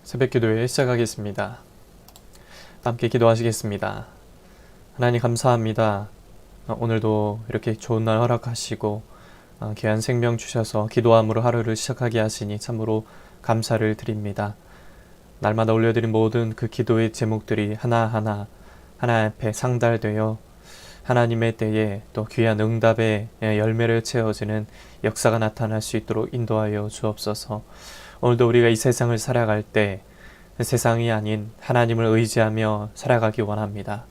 새벽기도회 시작하겠습니다. 함께 기도하시겠습니다. 하나님 감사합니다. 오늘도 이렇게 좋은 날 허락하시고 귀한 생명 주셔서 기도함으로 하루를 시작하게 하시니 참으로 감사를 드립니다. 날마다 올려드린 모든 그 기도의 제목들이 하나하나 하나님 앞에 상달되어 하나님의 때에 또 귀한 응답의 열매를 채워지는 역사가 나타날 수 있도록 인도하여 주옵소서. 오늘도 우리가 이 세상을 살아갈 때 세상이 아닌 하나님을 의지하며 살아가기 원합니다.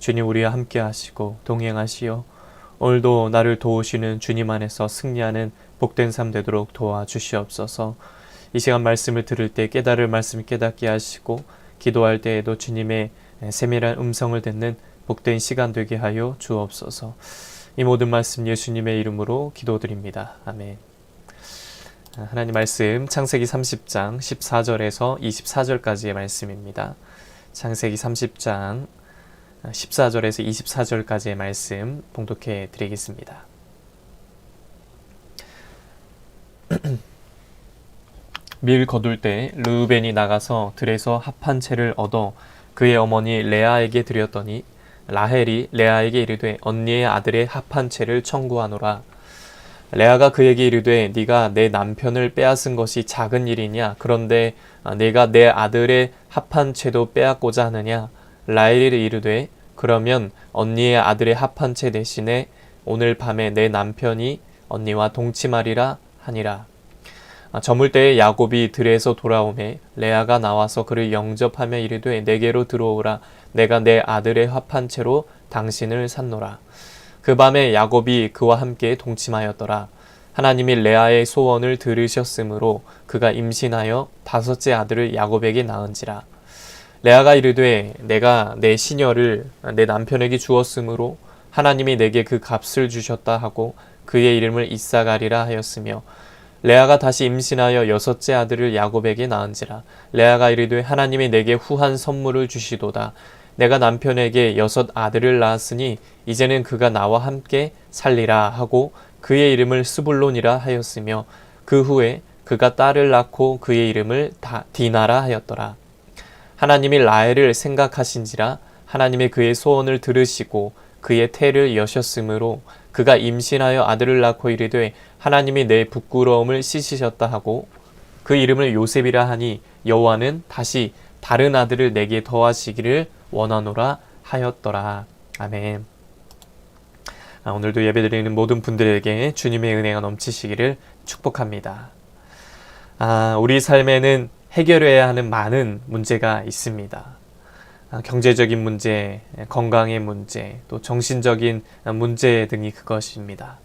주님 우리와 함께 하시고 동행하시어 오늘도 나를 도우시는 주님 안에서 승리하는 복된 삶 되도록 도와주시옵소서. 이 시간 말씀을 들을 때 깨달을 말씀 깨닫게 하시고 기도할 때에도 주님의 세밀한 음성을 듣는 복된 시간 되게 하여 주옵소서. 이 모든 말씀 예수님의 이름으로 기도드립니다. 아멘. 하나님 말씀 창세기 30장 14절에서 24절까지의 말씀입니다. 창세기 30장 14절에서 24절까지의 말씀 봉독해 드리겠습니다. 밀 거둘 때 르우벤이 나가서 들에서 합 한 채를 얻어 그의 어머니 레아에게 드렸더니 라헬이 레아에게 이르되 언니의 아들의 합 한 채를 청구하노라. 레아가 그에게 이르되 네가 내 남편을 빼앗은 것이 작은 일이냐? 그런데 네가 내 아들의 합 한 채도 빼앗고자 하느냐? 라헬이 이르되 그러면 언니의 아들의 합 한 채 대신에 오늘 밤에 내 남편이 언니와 동침하리라 하니라. 저물 때에 야곱이 들에서 돌아오매 레아가 나와서 그를 영접하며 이르되 내게로 들어오라. 내가 내 아들의 합 한 채로 당신을 샀노라. 그 밤에 야곱이 그와 함께 동침하였더라. 하나님이 레아의 소원을 들으셨으므로 그가 임신하여 5째 아들을 야곱에게 낳은지라. 레아가 이르되 내가 내 시녀를 내 남편에게 주었으므로 하나님이 내게 그 값을 주셨다 하고 그의 이름을 이삭아리라 하였으며 레아가 다시 임신하여 6째 아들을 야곱에게 낳은지라. 레아가 이르되 하나님이 내게 후한 선물을 주시도다. 내가 남편에게 6 아들을 낳았으니 이제는 그가 나와 함께 살리라 하고 그의 이름을 스불론이라 하였으며 그 후에 그가 딸을 낳고 그의 이름을 디나라 하였더라. 하나님이 라헬을 생각하신지라. 하나님의 그의 소원을 들으시고 그의 태를 여셨으므로 그가 임신하여 아들을 낳고 이르되 하나님이 내 부끄러움을 씻으셨다 하고 그 이름을 요셉이라 하니 여호와는 다시 다른 아들을 내게 더하시기를 원하노라 하였더라. 아멘. 오늘도 예배드리는 모든 분들에게 주님의 은혜가 넘치시기를 축복합니다. 우리 삶에는 해결해야 하는 많은 문제가 있습니다. 경제적인 문제, 건강의 문제, 또 정신적인 문제 등이 그것입니다.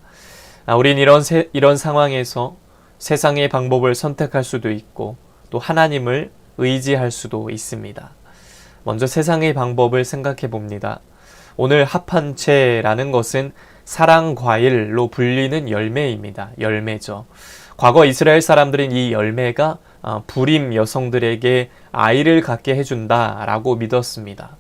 우린 이런 상황에서 세상의 방법을 선택할 수도 있고 또 하나님을 의지할 수도 있습니다. 먼저 세상의 방법을 생각해 봅니다. 오늘 합한채라는 것은 사랑과일로 불리는 열매입니다. 열매죠. 과거 이스라엘 사람들은 이 열매가 불임 여성들에게 아이를 갖게 해준다라고 믿었습니다.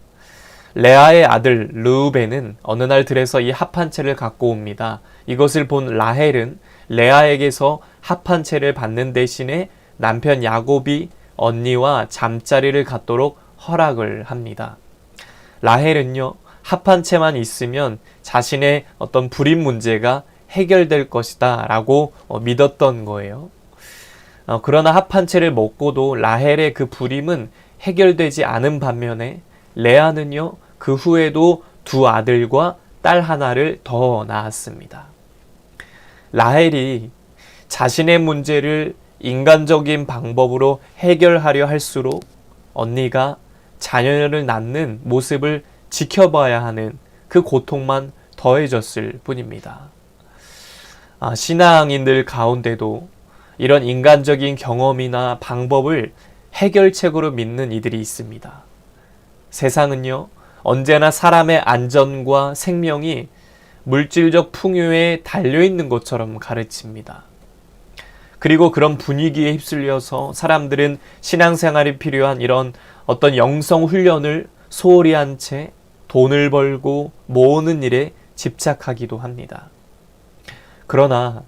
레아의 아들 르우벤은 어느 날 들에서 이 합한채를 갖고 옵니다. 이것을 본 라헬은 레아에게서 합한채를 받는 대신에 남편 야곱이 언니와 잠자리를 갖도록 허락을 합니다. 라헬은요, 합한 채만 있으면 자신의 어떤 불임 문제가 해결될 것이다 라고 믿었던 거예요. 그러나 합한 채를 먹고도 라헬의 그 불임은 해결되지 않은 반면에 레아는요, 그 후에도 2 아들과 딸 하나를 더 낳았습니다. 라헬이 자신의 문제를 인간적인 방법으로 해결하려 할수록 언니가 자녀를 낳는 모습을 지켜봐야 하는 그 고통만 더해졌을 뿐입니다. 신앙인들 가운데도 이런 인간적인 경험이나 방법을 해결책으로 믿는 이들이 있습니다. 세상은요, 언제나 사람의 안전과 생명이 물질적 풍요에 달려있는 것처럼 가르칩니다. 그리고 그런 분위기에 휩쓸려서 사람들은 신앙생활이 필요한 이런 어떤 영성 훈련을 소홀히 한 채 돈을 벌고 모으는 일에 집착하기도 합니다. 그러나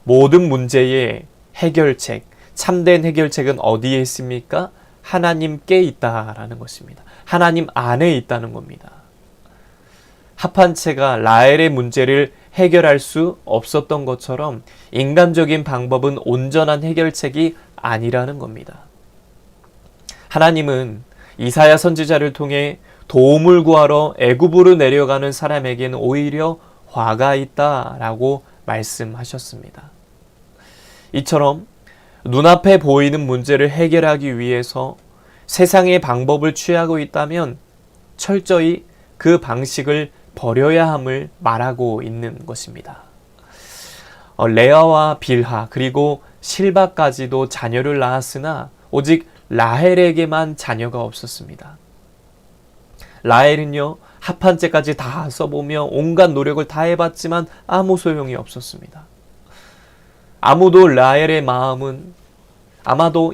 모든 문제의 해결책, 참된 해결책은 어디에 있습니까? 하나님께 있다라는 것입니다. 하나님 안에 있다는 겁니다. 합한체가 라헬의 문제를 해결할 수 없었던 것처럼 인간적인 방법은 온전한 해결책이 아니라는 겁니다. 하나님은 이사야 선지자를 통해 도움을 구하러 애굽으로 내려가는 사람에게는 오히려 화가 있다라고 말씀하셨습니다. 이처럼 눈앞에 보이는 문제를 해결하기 위해서 세상의 방법을 취하고 있다면 철저히 그 방식을 버려야 함을 말하고 있는 것입니다. 레아와 빌하 그리고 실바까지도 자녀를 낳았으나 오직 라헬에게만 자녀가 없었습니다. 라헬은요, 합한째까지 다 써보며 온갖 노력을 다 해봤지만 아무 소용이 없었습니다. 아마도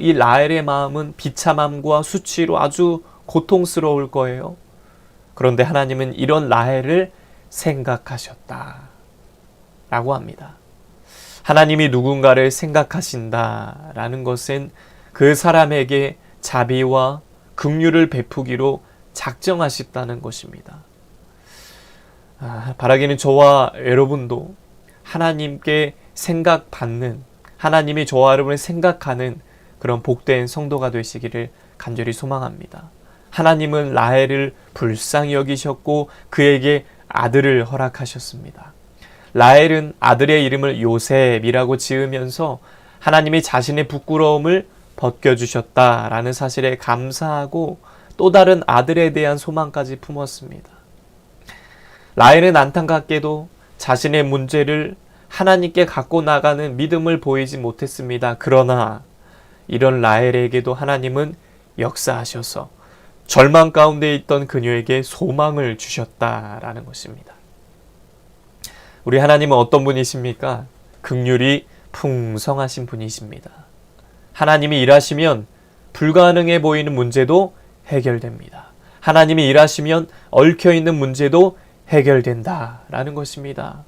이 라헬의 마음은 비참함과 수치로 아주 고통스러울 거예요. 그런데 하나님은 이런 라헬을 생각하셨다 라고 합니다. 하나님이 누군가를 생각하신다라는 것은 그 사람에게 자비와 긍휼을 베푸기로 작정하셨다는 것입니다. 바라기는 저와 여러분도 하나님께 생각받는, 하나님이 저와 여러분을 생각하는 그런 복된 성도가 되시기를 간절히 소망합니다. 하나님은 라헬을 불쌍히 여기셨고 그에게 아들을 허락하셨습니다. 라헬은 아들의 이름을 요셉이라고 지으면서 하나님이 자신의 부끄러움을 벗겨주셨다라는 사실에 감사하고 또 다른 아들에 대한 소망까지 품었습니다. 라헬은 안타깝게도 자신의 문제를 하나님께 갖고 나가는 믿음을 보이지 못했습니다. 그러나 이런 라헬에게도 하나님은 역사하셔서 절망 가운데 있던 그녀에게 소망을 주셨다라는 것입니다. 우리 하나님은 어떤 분이십니까? 긍휼이 풍성하신 분이십니다. 하나님이 일하시면 불가능해 보이는 문제도 해결됩니다. 하나님이 일하시면 얽혀있는 문제도 해결된다라는 것입니다.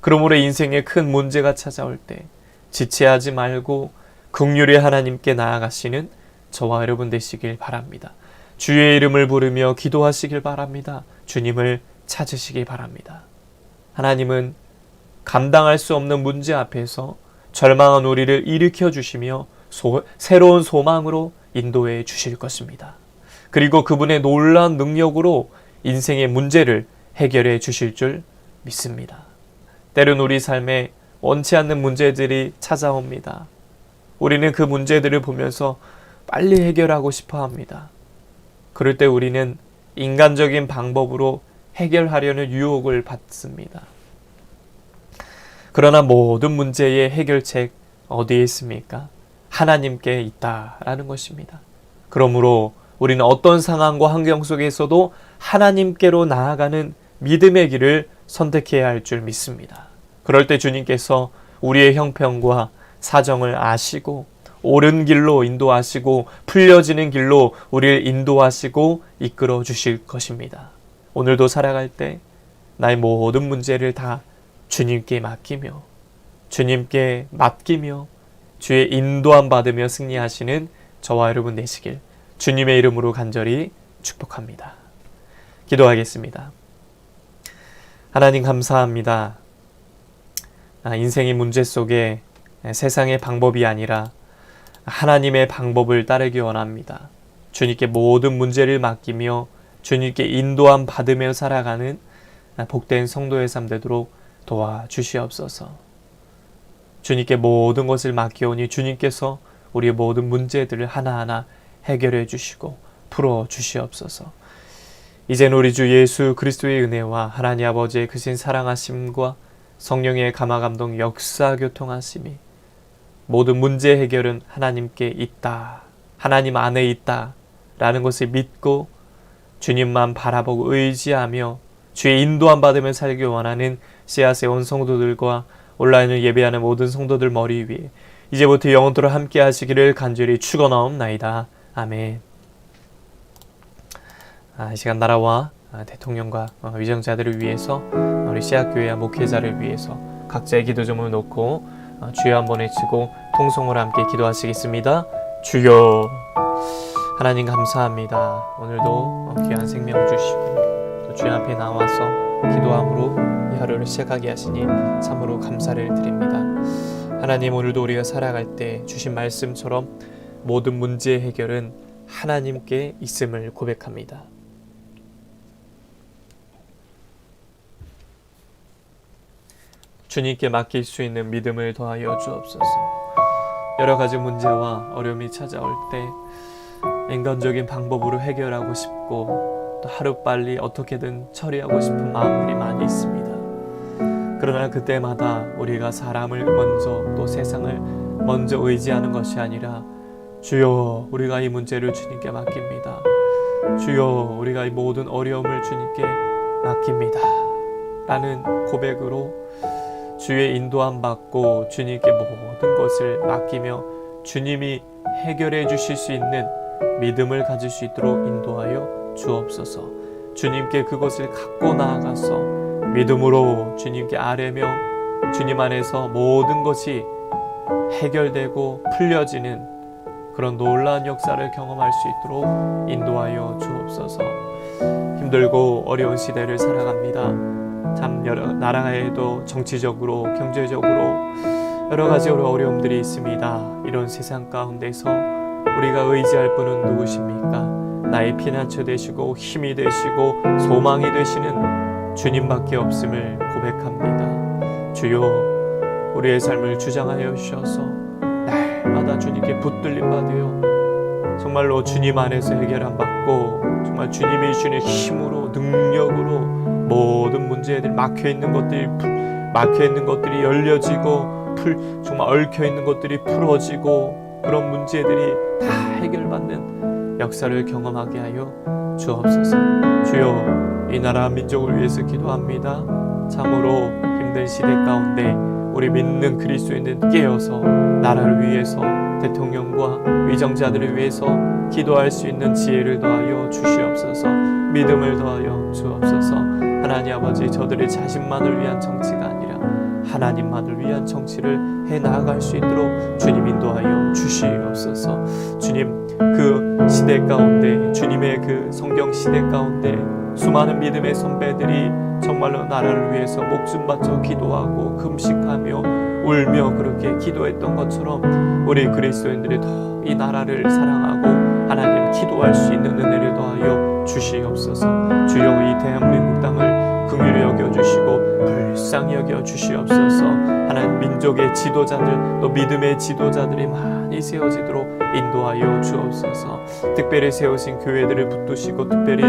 그러므로 인생에 큰 문제가 찾아올 때 지체하지 말고 긍휼히 하나님께 나아가시는 저와 여러분 되시길 바랍니다. 주의 이름을 부르며 기도하시길 바랍니다. 주님을 찾으시길 바랍니다. 하나님은 감당할 수 없는 문제 앞에서 절망한 우리를 일으켜 주시며 새로운 소망으로 인도해 주실 것입니다. 그리고 그분의 놀라운 능력으로 인생의 문제를 해결해 주실 줄 믿습니다. 때론 우리 삶에 원치 않는 문제들이 찾아옵니다. 우리는 그 문제들을 보면서 빨리 해결하고 싶어 합니다. 그럴 때 우리는 인간적인 방법으로 해결하려는 유혹을 받습니다. 그러나 모든 문제의 해결책 어디에 있습니까? 하나님께 있다라는 것입니다. 그러므로 우리는 어떤 상황과 환경 속에서도 하나님께로 나아가는 믿음의 길을 선택해야 할 줄 믿습니다. 그럴 때 주님께서 우리의 형편과 사정을 아시고 옳은 길로 인도하시고 풀려지는 길로 우리를 인도하시고 이끌어 주실 것입니다. 오늘도 살아갈 때 나의 모든 문제를 다 주님께 맡기며 주님께 맡기며 주의 인도함 받으며 승리하시는 저와 여러분 되시길 주님의 이름으로 간절히 축복합니다. 기도하겠습니다. 하나님 감사합니다. 인생의 문제 속에 세상의 방법이 아니라 하나님의 방법을 따르기 원합니다. 주님께 모든 문제를 맡기며 주님께 인도함 받으며 살아가는 복된 성도의 삶 되도록 도와주시옵소서. 주님께 모든 것을 맡기오니 주님께서 우리의 모든 문제들을 하나하나 해결해 주시고 풀어 주시옵소서. 이젠 우리 주 예수 그리스도의 은혜와 하나님 아버지의 크신 사랑하심과 성령의 감화감동 역사 교통하심이 모든 문제 해결은 하나님께 있다. 하나님 안에 있다. 라는 것을 믿고 주님만 바라보고 의지하며 주의 인도함 받으며 살기 원하는 씨앗의 온 성도들과 온라인을 예배하는 모든 성도들 머리 위에 이제부터 영원토록 함께 하시기를 간절히 축원하옵나이다. 아멘. 이 시간 나라와 대통령과 위정자들을 위해서 우리 씨앗교회와 목회자를 위해서 각자의 기도 제목을 놓고 주여 한번 외치고 통성으로 함께 기도하시겠습니다. 주여 하나님 감사합니다. 오늘도 귀한 생명 주시고 또 주님 앞에 나와서 기도함으로 이 하루를 시작하게 하시니 참으로 감사를 드립니다. 하나님, 오늘도 우리가 살아갈 때 주신 말씀처럼 모든 문제의 해결은 하나님께 있음을 고백합니다. 주님께 맡길 수 있는 믿음을 더하여 주옵소서. 여러 가지 문제와 어려움이 찾아올 때 인간적인 방법으로 해결하고 싶고 또 하루빨리 어떻게든 처리하고 싶은 마음들이 많이 있습니다. 그러나 그때마다 우리가 사람을 먼저 또 세상을 먼저 의지하는 것이 아니라 주여, 우리가 이 문제를 주님께 맡깁니다. 주여, 우리가 이 모든 어려움을 주님께 맡깁니다 라는 고백으로 주의 인도함 받고 주님께 모든 것을 맡기며 주님이 해결해 주실 수 있는 믿음을 가질 수 있도록 인도하여 주옵소서. 주님께 그것을 갖고 나아가서 믿음으로 주님께 아뢰며 주님 안에서 모든 것이 해결되고 풀려지는 그런 놀라운 역사를 경험할 수 있도록 인도하여 주옵소서. 힘들고 어려운 시대를 살아갑니다. 참 여러 나라에도 정치적으로 경제적으로 여러 가지 어려움들이 있습니다. 이런 세상 가운데서 우리가 의지할 분은 누구십니까? 나의 피난처 되시고 힘이 되시고 소망이 되시는 주님밖에 없음을 고백합니다. 주여, 우리의 삶을 주장하여 주셔서 날마다 주님께 붙들림 받으여 정말로 주님 안에서 해결함 받고 정말 주님이 주시는 힘으로 능력으로 모든 문제들 막혀있는 것들이 열려지고 정말 얽혀있는 것들이 풀어지고 그런 문제들이 다 해결받는 역사를 경험하게 하여 주옵소서. 주여, 이 나라 민족을 위해서 기도합니다. 참으로 힘든 시대 가운데 우리 믿는 그리스도인들 깨어서 나라를 위해서 대통령과 위정자들을 위해서 기도할 수 있는 지혜를 더하여 주시옵소서. 믿음을 더하여 주옵소서. 하나님 아버지, 저들의 자신만을 위한 정치가 아니라 하나님만을 위한 정치를 해나갈 수 있도록 주님 인도하여 주시옵소서. 주님, 그 시대 가운데, 주님의 그 성경 시대 가운데 수많은 믿음의 선배들이 정말로 나라를 위해서 목숨 바쳐 기도하고 금식하며 울며 그렇게 기도했던 것처럼 우리 그리스도인들이 더 이 나라를 사랑하고 하나님 기도할 수 있는 은혜를 더하여 주시옵소서. 주여, 이 대한민국 땅을 긍휼히 여겨주시고 불쌍히 여겨주시옵소서. 하나님, 민족의 지도자들 또 믿음의 지도자들이 많이 세워지도록 인도하여 주옵소서. 특별히 세우신 교회들을 붙드시고 특별히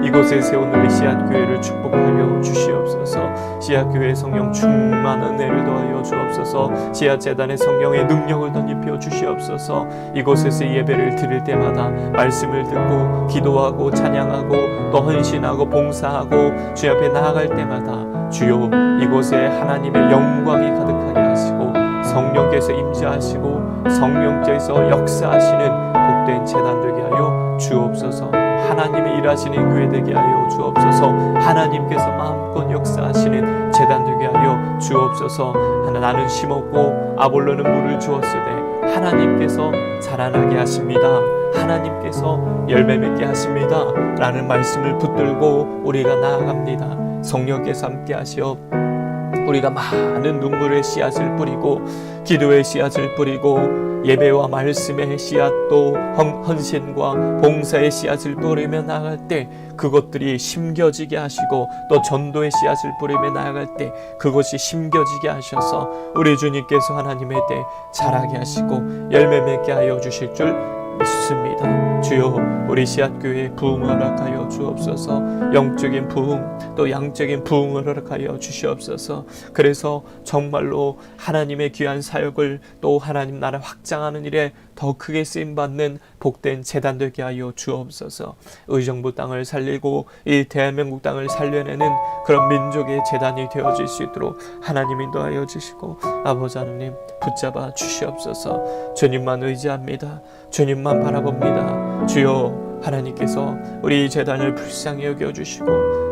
이곳에 세운 우리 씨앗교회를 축복하여 주시옵소서. 씨앗교회 성령 충만한 은혜를 더하여 주옵소서. 씨앗재단의 성령의 능력을 덧입혀 주시옵소서. 이곳에서 예배를 드릴 때마다 말씀을 듣고 기도하고 찬양하고 또 헌신하고 봉사하고 주 앞에 나아갈 때마다 주여, 이곳에 하나님의 영광이 가득하게 하시고 성령께서 임재하시고 성령께서 역사하시는 복된 제단 되게 하여 주옵소서. 하나님이 일하시는 교회 되게 하여 주옵소서. 하나님께서 마음껏 역사하시는 제단 되게 하여 주옵소서. 나는 심었고 아볼로는 물을 주었으되 하나님께서 자라나게 하십니다. 하나님께서 열매 맺게 하십니다 라는 말씀을 붙들고 우리가 나아갑니다. 성령께서 함께 하시어 우리가 많은 눈물의 씨앗을 뿌리고 기도의 씨앗을 뿌리고 예배와 말씀의 씨앗도 헌신과 봉사의 씨앗을 뿌리며 나아갈 때 그것들이 심겨지게 하시고 또 전도의 씨앗을 뿌리며 나아갈 때 그것이 심겨지게 하셔서 우리 주님께서 하나님의 때 자라게 하시고 열매 맺게 하여 주실 줄 믿습니다. 주여, 우리 씨앗교회에 부흥을 허락하여 주옵소서. 영적인 부흥 또 양적인 부흥을 허락하여 주시옵소서. 그래서 정말로 하나님의 귀한 사역을 또 하나님 나라 확장하는 일에 더 크게 쓰임받는 복된 제단 되게 하여 주옵소서. 의정부 땅을 살리고 이 대한민국 땅을 살려내는 그런 민족의 제단이 되어질 수 있도록 하나님 인도하여 주시고 아버지 하나님 붙잡아 주시옵소서. 주님만 의지합니다. 주님만 바라봅니다. 주여, 하나님께서 우리 제단을 불쌍히 여겨주시고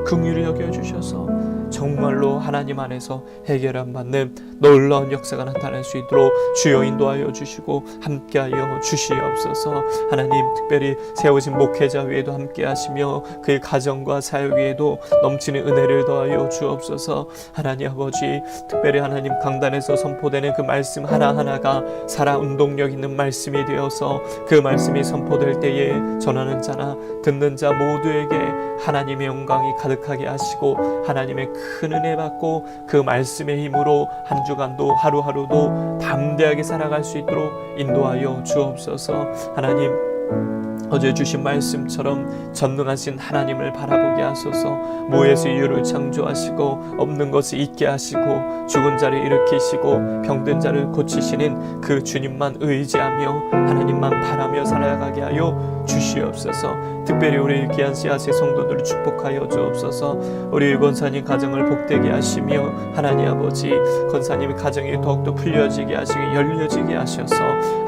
긍휼히 여겨주셔서 정말로 하나님 안에서 해결함 받는 놀라운 역사가 나타날 수 있도록 주여 인도하여 주시고 함께하여 주시옵소서. 하나님, 특별히 세우신 목회자 위에도 함께하시며 그의 가정과 사역 위에도 넘치는 은혜를 더하여 주옵소서. 하나님 아버지, 특별히 하나님 강단에서 선포되는 그 말씀 하나하나가 살아 운동력 있는 말씀이 되어서 그 말씀이 선포될 때에 전하는 자나 듣는 자 모두에게 하나님의 영광이 가득하게 하시고 하나님의 큰 은혜 받고 그 말씀의 힘으로 한 주간도 하루하루도 담대하게 살아갈 수 있도록 인도하여 주옵소서. 하나님, 어제 주신 말씀처럼 전능하신 하나님을 바라보게 하소서. 무에서 유를 창조하시고 없는 것을 있게 하시고 죽은 자를 일으키시고 병든 자를 고치시는 그 주님만 의지하며 하나님만 바라며 살아가게 하여 주시옵소서. 특별히 우리 귀한 씨앗의 성도들을 축복하여 주옵소서. 우리 권사님 가정을 복되게 하시며 하나님 아버지, 권사님의 가정이 더욱더 풀려지게 하시고 열려지게 하셔서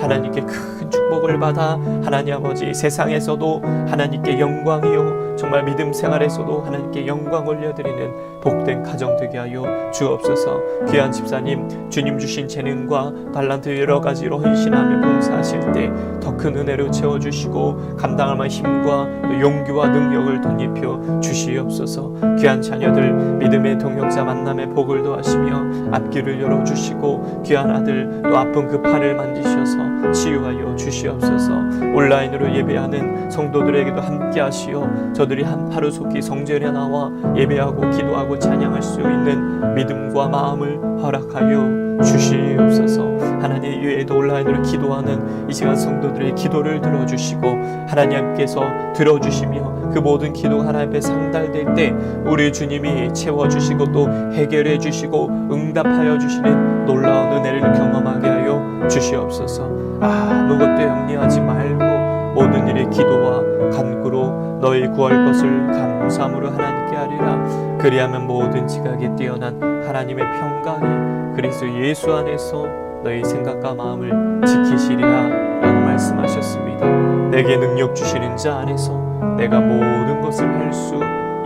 하나님께 큰 축복을 받아 하나님 아버지 세상에서도 하나님께 영광이요 정말 믿음 생활에서도 하나님께 영광 올려드리는 복된 가정 되게 하여 주옵소서. 귀한 집사님, 주님 주신 재능과 달란트 여러 가지로 헌신하며 봉사하실 때 더 큰 은혜로 채워주시고 감당할 만한 힘과 용기와 능력을 덧입혀 주시옵소서. 귀한 자녀들 믿음의 동역자 만남의 복을 더하시며 앞길을 열어주시고 귀한 아들 또 아픈 그 팔을 만지셔서 치유하여 주시옵소서. 온라인으로 예배하는 성도들에게도 함께 하시어 저들이 하루 속히 성전에 나와 예배하고 기도하고 찬양할 수 있는 믿음과 마음을 허락하여 주시옵소서. 하나님 외에도 온라인으로 기도하는 이 시간 성도들의 기도를 들어주시고 하나님께서 들어주시며 그 모든 기도가 하나님 앞에 상달될 때 우리 주님이 채워주시고 또 해결해 주시고 응답하여 주시는 놀라운 은혜를 경험하게 하여 주시옵소서. 아무것도 염려하지 말고 모든 일에 기도와 간구로 너희 구할 것을 감사함으로 하나님께 하리라. 그리하면 모든 지각에 뛰어난 하나님의 평강이 그리스도 예수 안에서 너희 생각과 마음을 지키시리라 라고 말씀하셨습니다. 내게 능력 주시는 자 안에서 내가 모든 것을 할 수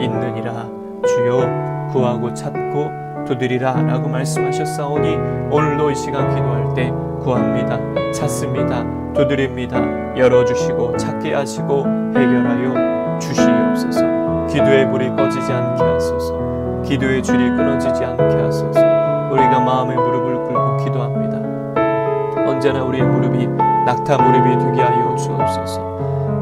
있느니라. 주여 구하고 찾고 두드리라 라고 말씀하셨사오니 오늘도 이 시간 기도할 때 구합니다, 찾습니다, 두드립니다, 열어주시고 찾게 하시고 해결하여 주시옵소서. 기도의 불이 꺼지지 않게 하소서. 기도의 줄이 끊어지지 않게 하소서. 우리가 마음의 무릎을 꿇고 기도합니다. 언제나 우리의 무릎이 낙타 무릎이 되게 하여 주옵소서.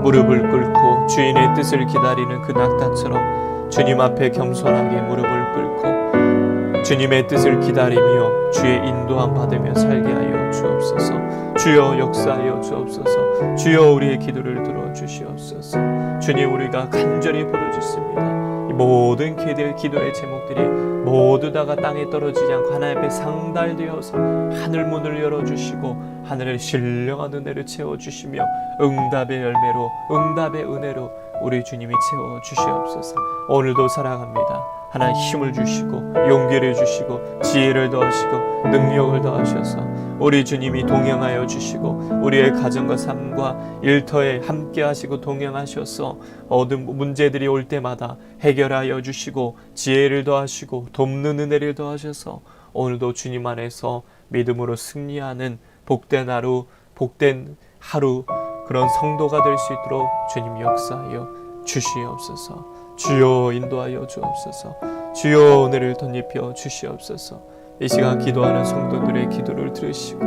무릎을 꿇고 주인의 뜻을 기다리는 그 낙타처럼 주님 앞에 겸손하게 무릎을 꿇고 주님의 뜻을 기다리며 주의 인도함 받으며 살게 하여 주옵소서. 주여 역사하여 주옵소서. 주여 우리의 기도를 들어주시옵소서. 주님, 우리가 간절히 부르짖습니다. 이 모든 기도의 제목들이 모두 다가 땅에 떨어지지 않고 하나님 앞에 상달되어서 하늘 문을 열어주시고 하늘을 신령한 은혜를 채워주시며 응답의 열매로 응답의 은혜로 우리 주님이 채워주시옵소서. 오늘도 살아갑니다. 하나님 힘을 주시고 용기를 주시고 지혜를 더하시고 능력을 더하셔서 우리 주님이 동행하여 주시고 우리의 가정과 삶과 일터에 함께 하시고 동행하셔서 모든 문제들이 올 때마다 해결하여 주시고 지혜를 더하시고 돕는 은혜를 더하셔서 오늘도 주님 안에서 믿음으로 승리하는 복된 하루, 복된 하루, 그런 성도가 될 수 있도록 주님 역사하여 주시옵소서. 주여 인도하여 주옵소서. 주여 은혜를 덧입혀 주시옵소서. 이 시간 기도하는 성도들의 기도를 들으시고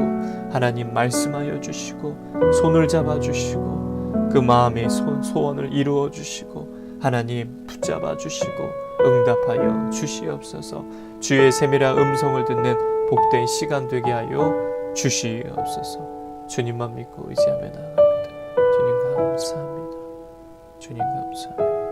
하나님 말씀하여 주시고 손을 잡아 주시고 그 마음의 소원을 이루어 주시고 하나님 붙잡아 주시고 응답하여 주시옵소서. 주의 세밀한 음성을 듣는 복된 시간 되게 하여 주시옵소서. 주님만 믿고 의지하며 나아갑니다. 주님 감사합니다. 주님 감사합니다.